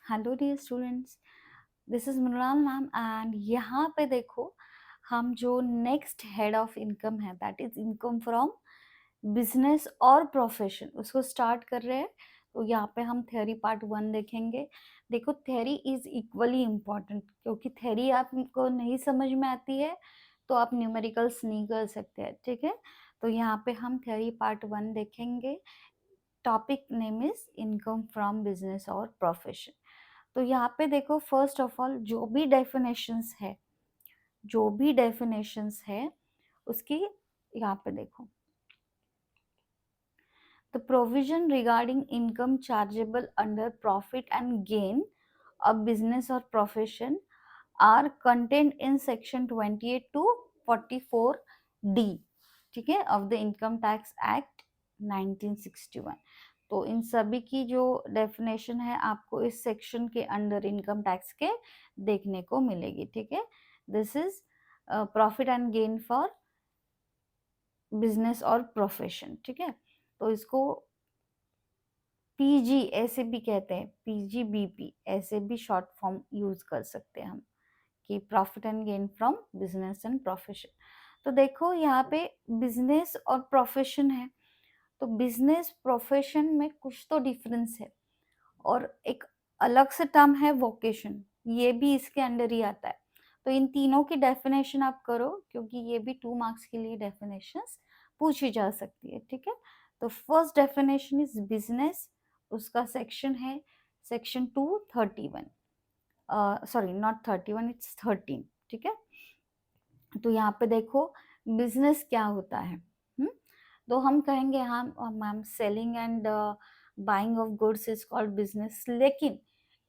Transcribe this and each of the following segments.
Hello dear students, this is Mrinal ma'am and यहाँ पे देखो हम जो नेक्स्ट हेड ऑफ इनकम है that is income from business और प्रोफेशन उसको स्टार्ट कर रहे हैं। तो यहाँ पे हम थ्योरी पार्ट 1 देखेंगे। देखो थ्योरी इज इक्वली इम्पॉर्टेंट क्योंकि थ्योरी आपको नहीं समझ में आती है तो आप न्यूमेरिकल्स नहीं कर सकते हैं, ठीक है। तो यहाँ पे हम थ्योरी पार्ट 1 देखेंगे। Topic name is income from business और प्रोफेशन। तो यहाँ पे देखो फर्स्ट ऑफ ऑल जो भी डेफिनेशंस है उसकी यहाँ पे देखो the provision regarding income chargeable under profit and gain of business और profession are content in section 28 to 44 D, ठीक है, of the income tax act 1961। तो इन सभी की जो डेफिनेशन है आपको इस सेक्शन के अंडर इनकम टैक्स के देखने को मिलेगी, ठीक है। This is profit and gain for business और प्रोफेशन, ठीक है। तो इसको पीजी ऐसे भी कहते हैं, पीजीबीपी ऐसे भी शॉर्ट फॉर्म यूज कर सकते हैं हम कि profit and gain from business and profession. तो देखो यहाँ पे बिजनेस और प्रोफेशन है, तो बिजनेस प्रोफेशन में कुछ तो डिफरेंस है और एक अलग से टर्म है वोकेशन, ये भी इसके अंडर ही आता है। तो इन तीनों की डेफिनेशन आप करो क्योंकि ये भी 2 मार्क्स के लिए डेफिनेशंस पूछी जा सकती है, ठीक है। तो फर्स्ट डेफिनेशन इज बिजनेस, उसका सेक्शन है सेक्शन 231, सॉरी नॉट 31, इट्स 13, ठीक है। तो यहाँ पे देखो बिजनेस क्या होता है। तो हम कहेंगे हाँ ma'am selling and buying of goods is called business, लेकिन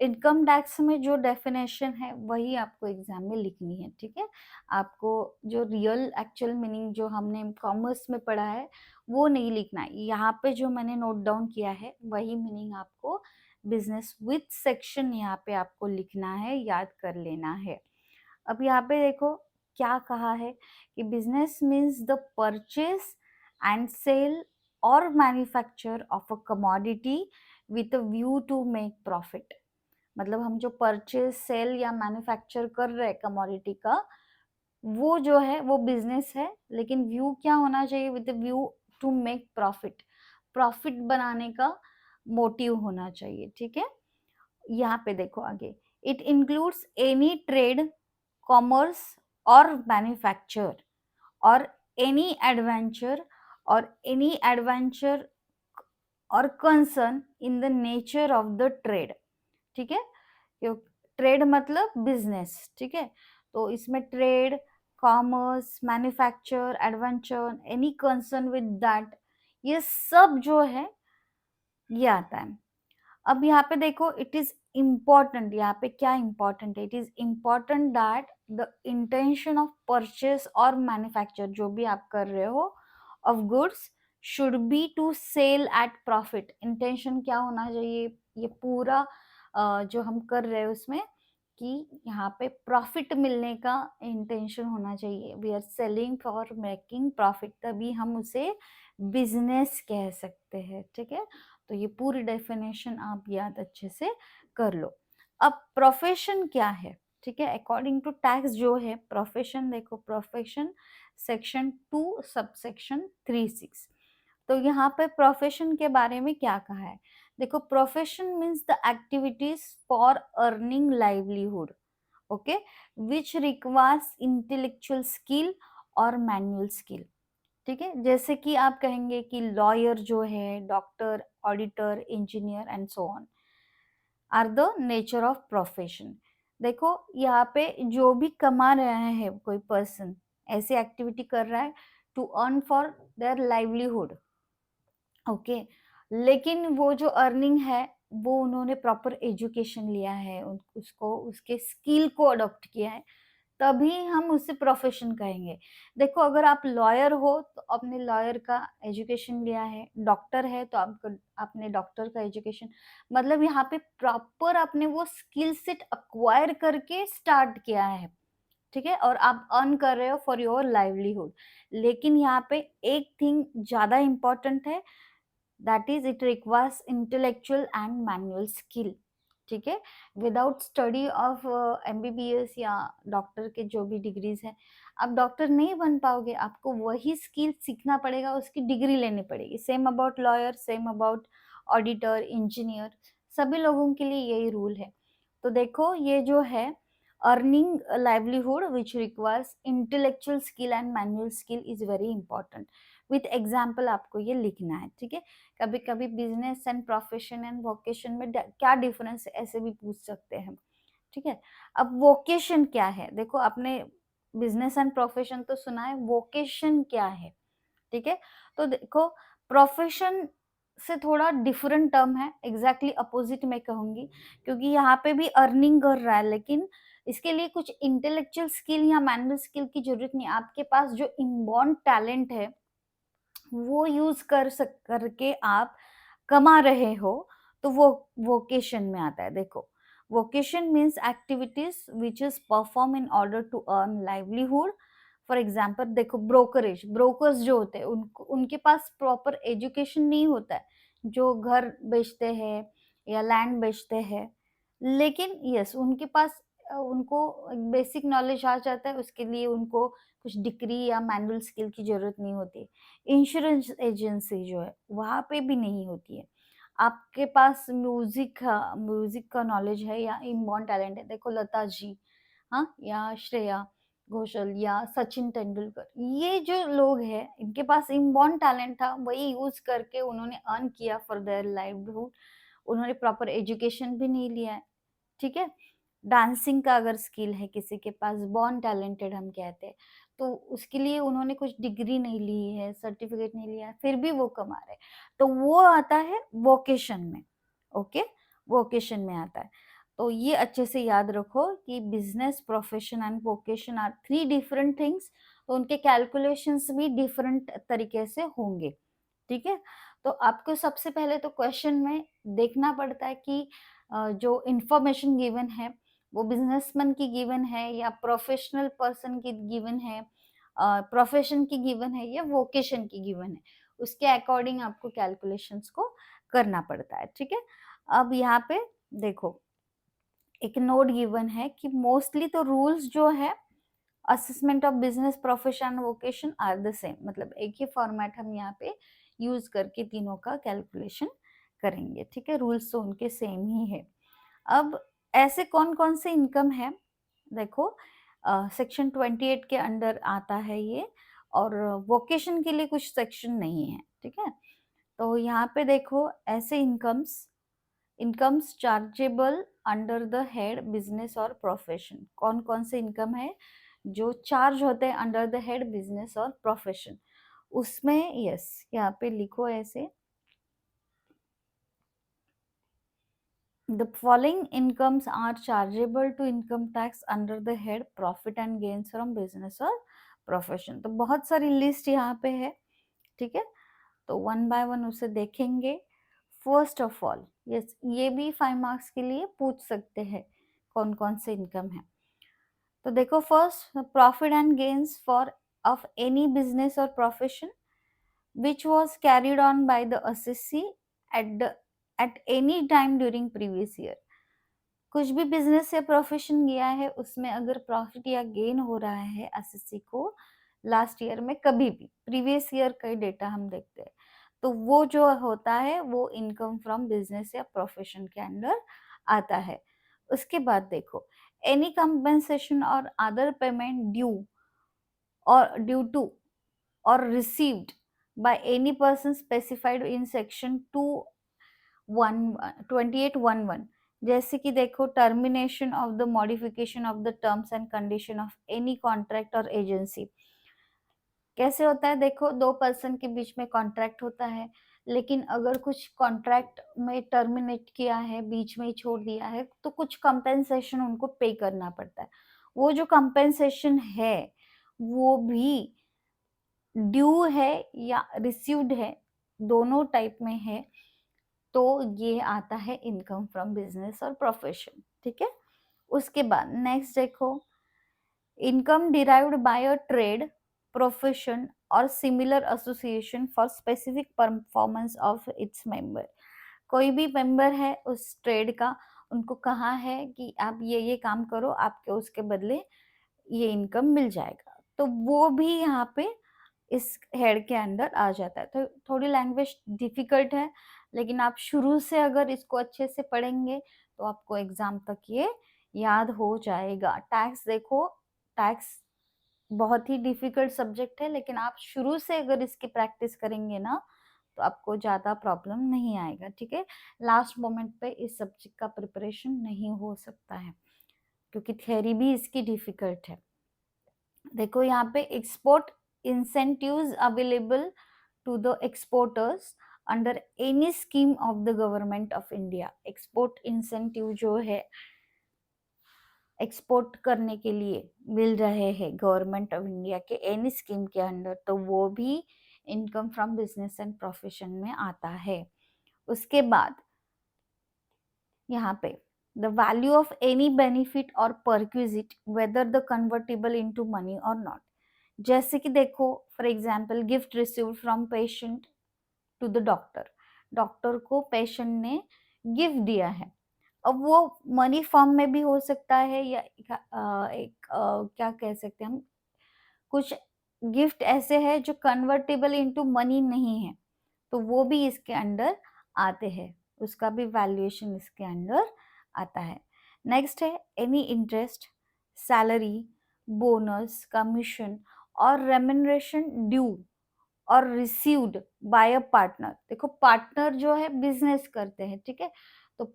इनकम टैक्स में जो डेफिनेशन है वही आपको एग्जाम में लिखनी है, ठीक है। आपको जो रियल एक्चुअल मीनिंग जो हमने कॉमर्स में पढ़ा है वो नहीं लिखना है, यहाँ पे जो मैंने नोट डाउन किया है वही मीनिंग आपको बिजनेस विथ सेक्शन यहाँ पे आपको लिखना है, याद कर लेना है। अब यहाँ पे देखो क्या कहा है कि business means the purchase and sale or manufacture of a commodity with a view to make profit. मतलब हम जो परचेस सेल या मैन्युफैक्चर कर रहे हैं कमोडिटी का, वो जो है वो बिजनेस है, लेकिन व्यू क्या होना चाहिए, with view to make profit, profit बनाने का मोटिव होना चाहिए, ठीक है। यहाँ पे देखो आगे, it includes any trade, commerce और मैन्युफैक्चर और एनी एडवेंचर और concern in the nature of the trade, ठीक है। ट्रेड मतलब बिजनेस, ठीक है। तो इसमें trade, commerce, manufacture, adventure, any concern with that, ये सब जो है ये आता है। अब यहाँ पे देखो इट इज इम्पॉर्टेंट, यहाँ पे क्या इम्पॉर्टेंट है, it is important that the intention of purchase और मैन्युफैक्चर जो भी आप कर रहे हो of goods should be to sell at profit. Intention क्या होना चाहिए, ये पूरा जो हम कर रहे हैं उसमें कि यहाँ पे प्रॉफिट मिलने का इंटेंशन होना चाहिए। We are selling for making profit, तभी हम उसे बिजनेस कह सकते हैं, ठीक है। तो ये पूरी डेफिनेशन आप याद अच्छे से कर लो। अब प्रोफेशन क्या है, ठीक है, अकॉर्डिंग टू टैक्स जो है प्रोफेशन, देखो प्रोफेशन सेक्शन 2 सबसेक्शन 36। तो यहाँ पे प्रोफेशन के बारे में क्या कहा है, देखो profession means the activities for earning livelihood, okay, which requires intellectual skill और मैनुअल स्किल, ठीक है। जैसे कि आप कहेंगे कि लॉयर जो है, doctor, auditor, engineer and so on are the nature of profession. देखो यहाँ पे जो भी कमा रहा है कोई पर्सन, ऐसी एक्टिविटी कर रहा है to earn for their livelihood, okay, लेकिन वो जो अर्निंग है वो उन्होंने प्रॉपर एजुकेशन लिया है, उसको उसके स्किल को अडॉप्ट किया है, तभी हम उसे प्रोफेशन कहेंगे। देखो अगर आप लॉयर हो तो आपने लॉयर का एजुकेशन लिया है, डॉक्टर है तो आपको आपने डॉक्टर का एजुकेशन, मतलब यहाँ पे प्रॉपर आपने वो स्किल सेट अक्वायर करके स्टार्ट किया है, ठीक है, और आप अर्न कर रहे हो फॉर योर लाइवलीहुड। लेकिन यहाँ पे एक थिंग ज्यादा इंपॉर्टेंट है, that is it requires intellectual and manual skill, ठीक है। विदाउट स्टडी ऑफ एमबीबीएस या डॉक्टर के जो भी डिग्रीज है, आप डॉक्टर नहीं बन पाओगे, आपको वही स्किल सीखना पड़ेगा, उसकी डिग्री लेनी पड़ेगी। Same about lawyer, same about auditor, engineer, सभी लोगों के लिए यही रूल है। तो देखो ये जो है earning livelihood which requires intellectual skill and manual skill is very important. With example आपको ये लिखना है, ठीक है। कभी कभी business and profession and vocation में क्या डिफरेंस है, ऐसे भी पूछ सकते हैं, ठीक है। अब वोकेशन क्या है, देखो आपने बिजनेस एंड प्रोफेशन तो सुना है, वोकेशन क्या है, ठीक है। तो देखो प्रोफेशन से थोड़ा डिफरेंट टर्म है, एग्जैक्टली अपोजिट मैं कहूंगी, क्योंकि यहाँ पे भी अर्निंग कर रहा है, लेकिन इसके लिए कुछ इंटेलेक्चुअल स्किल या मैनुअल स्किल की जरूरत नहीं। आपके पास जो इनबॉर्न टैलेंट है वो यूज करके आप कमा रहे हो, तो वो वोकेशन में आता है। देखो vocation means activities which is perform in order to earn livelihood. For example देखो ब्रोकरेज, ब्रोकर्स जो होते हैं उनके पास प्रॉपर एजुकेशन नहीं होता है, जो घर बेचते हैं या लैंड बेचते हैं, लेकिन यस उनके पास उनको बेसिक नॉलेज आ जाता है, उसके लिए उनको कुछ डिग्री या मैनुअल स्किल की जरूरत नहीं होती। इंश्योरेंस एजेंसी जो है वहां पे भी नहीं होती है। आपके पास म्यूजिक का नॉलेज है या इनबॉर्न टैलेंट है, देखो लता जी, हाँ, या श्रेया घोषाल या सचिन तेंदुलकर, ये जो लोग हैं इनके पास इनबॉर्न टैलेंट था, वही यूज करके उन्होंने अर्न किया फॉर देयर लाइवलीहुड। उन्होंने प्रॉपर एजुकेशन भी नहीं लिया है, ठीक है। डांसिंग का अगर स्किल है किसी के पास, बॉर्न टैलेंटेड हम कहते हैं, तो उसके लिए उन्होंने कुछ डिग्री नहीं ली है, सर्टिफिकेट नहीं लिया है, फिर भी वो कमा रहे, तो वो आता है वोकेशन में। ओके, वोकेशन में आता है। तो ये अच्छे से याद रखो कि business, profession and vocation are three different things, तो उनके कैलकुलेशंस भी डिफरेंट तरीके से होंगे, ठीक है। तो आपको सबसे पहले तो क्वेश्चन में देखना पड़ता है कि जो इंफॉर्मेशन गिवन है वो बिजनेसमैन की गिवन है या प्रोफेशनल पर्सन की गिवन है, प्रोफेशन की गिवन है या वोकेशन की गिवन है, उसके अकॉर्डिंग आपको कैलकुलेशंस को करना पड़ता है, ठीक है। अब यहाँ पे देखो एक नोट गिवन है कि मोस्टली तो रूल्स जो है assessment of business, profession, vocation are the same, मतलब एक ही फॉर्मेट हम यहाँ पे यूज करके तीनों का कैलकुलेशन करेंगे, ठीक है। रूल्स तो उनके सेम ही है। अब ऐसे कौन कौन से इनकम है, देखो सेक्शन 28 के अंडर आता है ये, और वोकेशन के लिए कुछ सेक्शन नहीं है, ठीक है। तो यहाँ पे देखो ऐसे incomes chargeable under the head business और प्रोफेशन, कौन कौन से इनकम है जो चार्ज होते हैं अंडर द हेड बिजनेस और प्रोफेशन, उसमें यस यहाँ पे लिखो ऐसे, the following incomes are chargeable to income tax under the head profit and gains from business or profession। तो बहुत सारी लिस्ट यहाँ पे है, ठीक है। तो वन बाय वन उसे देखेंगे। फर्स्ट ऑफ ऑल यस, ये भी 5 मार्क्स के लिए पूछ सकते हैं कौन कौन से इनकम है। तो देखो first, profit and gains for of any business और profession which was carried on by the assessee at the at any time during previous year। कुछ भी बिजनेस या प्रोफेशन किया है उसमें अगर प्रॉफिट या गेन हो रहा है एसएससी को लास्ट ईयर में, कभी भी प्रीवियस ईयर का डेटा हम देखते हैं, तो वो जो होता है वो इनकम फ्रॉम बिजनेस या प्रोफेशन के अंडर आता है। उसके बाद देखो एनी कंपेंसेशन और other payment due to or received by any person specified in section 2811, जैसे कि देखो termination of the modification of the terms and condition of any contract और एजेंसी। कैसे होता है, देखो दो पर्सन के बीच में कॉन्ट्रैक्ट होता है, लेकिन अगर कुछ कॉन्ट्रैक्ट में टर्मिनेट किया है, बीच में ही छोड़ दिया है, तो कुछ कंपेंसेशन उनको पे करना पड़ता है। वो जो कंपेंसेशन है वो भी ड्यू है या रिसीव्ड है, दोनों टाइप में है, तो ये आता है इनकम फ्रॉम बिजनेस और प्रोफेशन, ठीक है। उसके बाद नेक्स्ट देखो income derived by a trade, profession or similar association for specific performance of its member. कोई भी मेंबर है उस ट्रेड का, उनको कहा है कि आप ये काम करो, आपके उसके बदले ये इनकम मिल जाएगा, तो वो भी यहाँ पे इस हेड के अंडर आ जाता है। तो थोड़ी लैंग्वेज डिफिकल्ट है, लेकिन आप शुरू से अगर इसको अच्छे से पढ़ेंगे तो आपको एग्जाम तक ये याद हो जाएगा। टैक्स देखो, टैक्स बहुत ही डिफिकल्ट सब्जेक्ट है, लेकिन आप शुरू से अगर इसकी प्रैक्टिस करेंगे ना तो आपको ज़्यादा प्रॉब्लम नहीं आएगा, ठीक है। लास्ट मोमेंट पे इस सब्जेक्ट का प्रिपरेशन नहीं हो सकता है, क्योंकि थ्योरी भी इसकी डिफिकल्ट है। देखो यहाँ पे export incentives available to the exporters under any scheme of the government of India. Export incentive जो है एक्सपोर्ट करने के लिए मिल रहे हैं गवर्नमेंट ऑफ इंडिया के एनी स्कीम के अंडर, तो वो भी income from business and profession में आता है। उसके बाद यहाँ पे the value of any benefit or perquisite whether the convertible into money or not. जैसे कि देखो for example gift received from patient to the doctor, doctor को पेशेंट ने गिफ्ट दिया है। अब वो मनी फॉर्म में भी हो सकता है, या क्या कह सकते हैं हम, कुछ गिफ्ट ऐसे हैं जो कन्वर्टेबल इनटू मनी नहीं है, तो वो भी इसके अंडर आते हैं, उसका भी वैल्यूएशन इसके अंडर आता है। नेक्स्ट है any interest, salary, bonus, commission और रेम्युनरेशन ड्यू और रिसीव्ड बाय अ पार्टनर। देखो पार्टनर जो है बिजनेस करते हैं, ठीक है, तो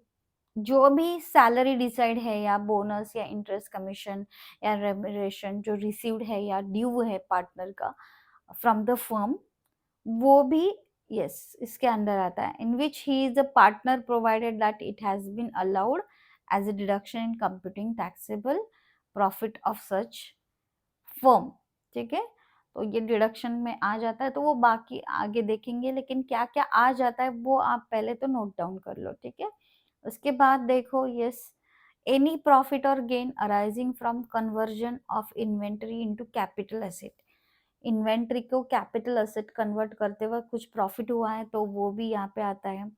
जो भी सैलरी डिसाइड है या बोनस या इंटरेस्ट कमीशन या रेम्युनरेशन जो रिसीव्ड है या ड्यू है पार्टनर का फ्रॉम द फर्म, वो भी यस इसके अंडर आता है। In which he is a partner provided that it has been allowed as a deduction in computing taxable profit of such firm, ठीक है। तो ये डिडक्शन में आ जाता है, तो वो बाकी आगे देखेंगे, लेकिन क्या क्या आ जाता है वो आप पहले तो नोट डाउन कर लो, ठीक है। उसके बाद देखो यस एनी प्रॉफिट और gain arising from conversion of inventory into capital asset. Inventory को कैपिटल एसेट कन्वर्ट करते वक्त कुछ प्रॉफिट हुआ है तो वो भी यहाँ पे आता है।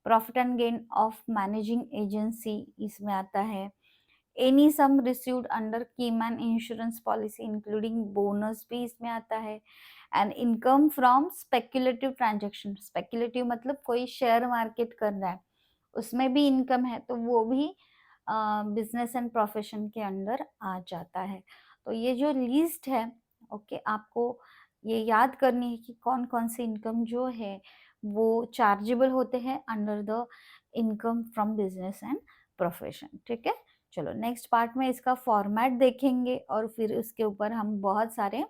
Profit and gain of managing agency इसमें आता है। Any sum received under keyman insurance policy including bonus भी इसमें आता है। And income from speculative transaction, speculative मतलब कोई शेयर मार्केट करना है उसमें भी इनकम है, तो वो भी बिजनेस एंड प्रोफेशन के अंडर आ जाता है। तो ये जो लिस्ट है ओके, आपको ये याद करनी है कि कौन कौन से इनकम जो है वो चार्जेबल होते हैं under the income from business and profession, ठीक है। चलो नेक्स्ट पार्ट में इसका फॉर्मेट देखेंगे और फिर उसके ऊपर हम बहुत सारे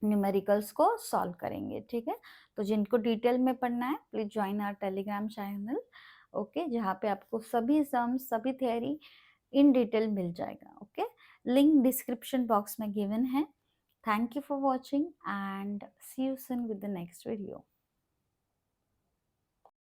न्यूमेरिकल्स को सॉल्व करेंगे, ठीक है। तो जिनको डिटेल में पढ़ना है please join our Telegram channel, okay, जहाँ पे आपको सभी सम्स सभी थियरी इन डिटेल मिल जाएगा, ओके। लिंक डिस्क्रिप्शन बॉक्स में गिवन है। Thank you for watching and see you soon with the next video.